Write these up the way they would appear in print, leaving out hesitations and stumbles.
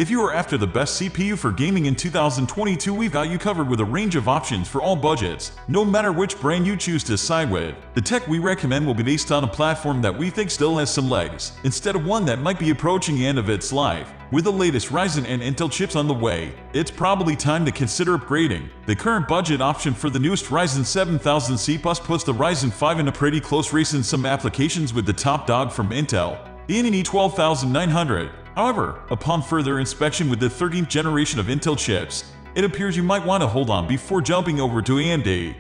If you are after the best CPU for gaming in 2022, we've got you covered with a range of options for all budgets, no matter which brand you choose to side with. The tech we recommend will be based on a platform that we think still has some legs, instead of one that might be approaching the end of its life. With the latest Ryzen and Intel chips on the way, it's probably time to consider upgrading. The current budget option for the newest Ryzen 7000 puts the Ryzen 5 in a pretty close race in some applications with the top dog from Intel, the AMD 12900. However, upon further inspection with the 13th generation of Intel chips, it appears you might want to hold on before jumping over to AMD.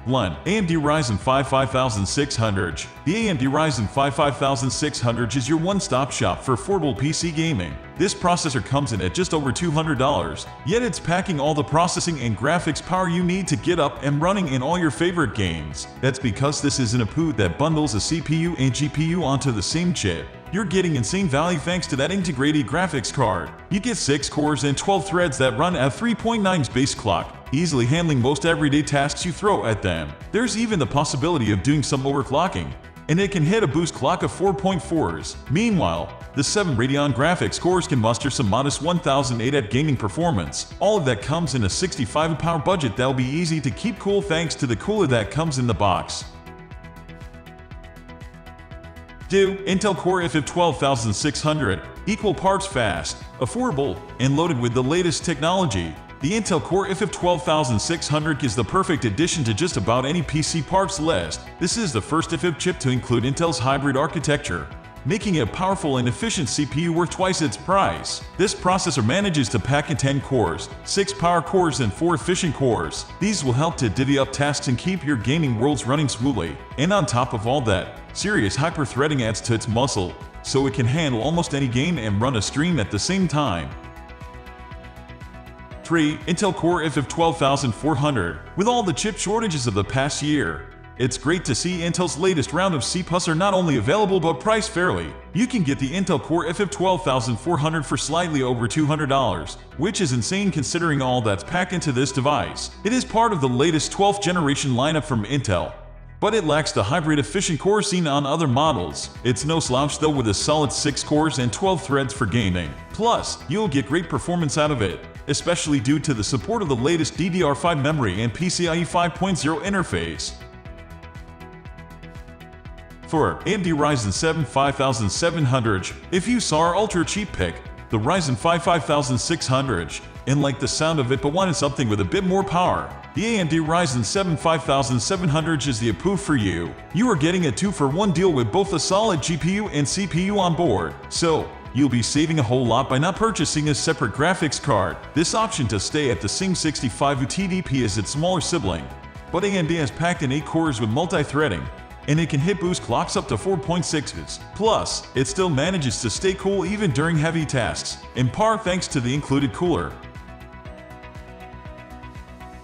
1. AMD Ryzen 5 5600. The AMD Ryzen 5 5600 is your one-stop shop for affordable PC gaming. This processor comes in at just over $200, yet it's packing all the processing and graphics power you need to get up and running in all your favorite games. That's because this isn't a POO that bundles a CPU and GPU onto the same chip. You're getting insane value thanks to that integrated graphics card. You get 6 cores and 12 threads that run at 3.9's base clock, easily handling most everyday tasks you throw at them. There's even the possibility of doing some overclocking, and it can hit a boost clock of 4.4s. Meanwhile, the 7 Radeon graphics cores can muster some modest 1008 at gaming performance. All of that comes in a 65 power budget that'll be easy to keep cool thanks to the cooler that comes in the box. 2. Intel Core i5 12600. Equal parts fast, affordable, and loaded with the latest technology. The Intel Core i5 12600 is the perfect addition to just about any PC parts list. This is the first i5 chip to include Intel's hybrid architecture, making it a powerful and efficient CPU worth twice its price. This processor manages to pack in 10 cores, 6 power cores and 4 efficient cores. These will help to divvy up tasks and keep your gaming worlds running smoothly. And on top of all that, serious hyper-threading adds to its muscle, so it can handle almost any game and run a stream at the same time. 3. Intel Core i5 12400. With all the chip shortages of the past year, it's great to see Intel's latest round of CPUs are not only available but priced fairly. You can get the Intel Core i5 12400 for slightly over $200, which is insane considering all that's packed into this device. It is part of the latest 12th generation lineup from Intel, but it lacks the hybrid efficient core seen on other models. It's no slouch though, with a solid 6 cores and 12 threads for gaming. Plus, you'll get great performance out of it, especially due to the support of the latest DDR5 memory and PCIe 5.0 interface. 4. AMD Ryzen 7 5700. If you saw our ultra cheap pick, the Ryzen 5 5600, and liked the sound of it but wanted something with a bit more power, the AMD Ryzen 7 5700 is the POO for you. You are getting a 2-for-1 deal with both a solid GPU and CPU on board, so you'll be saving a whole lot by not purchasing a separate graphics card. This option to stay at the same 65 TDP as its smaller sibling, but AMD has packed in 8 cores with multi-threading, and it can hit boost clocks up to 4.6s. Plus, it still manages to stay cool even during heavy tasks, in part thanks to the included cooler.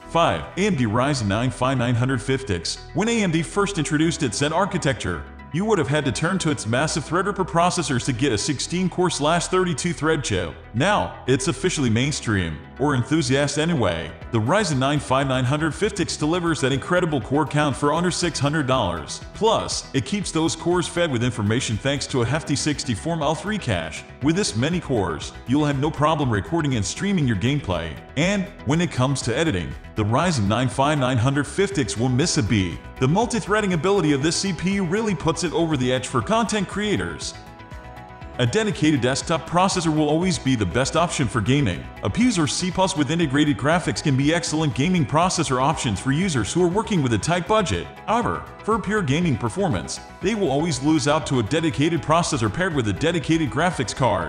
5. AMD Ryzen 9 5950X. When AMD first introduced its Zen architecture, you would have had to turn to its massive Threadripper processors to get a 16-core/32-thread chip. Now, it's officially mainstream, or enthusiast anyway. The Ryzen 9 5950X delivers that incredible core count for under $600. Plus, it keeps those cores fed with information thanks to a hefty 64MB3 cache. With this many cores, you'll have no problem recording and streaming your gameplay. And when it comes to editing, the Ryzen 9 5950X won't miss a beat. The multi-threading ability of this CPU really puts it over the edge for content creators. A dedicated desktop processor will always be the best option for gaming. APUs or CPUs with integrated graphics can be excellent gaming processor options for users who are working with a tight budget. However, for pure gaming performance, they will always lose out to a dedicated processor paired with a dedicated graphics card.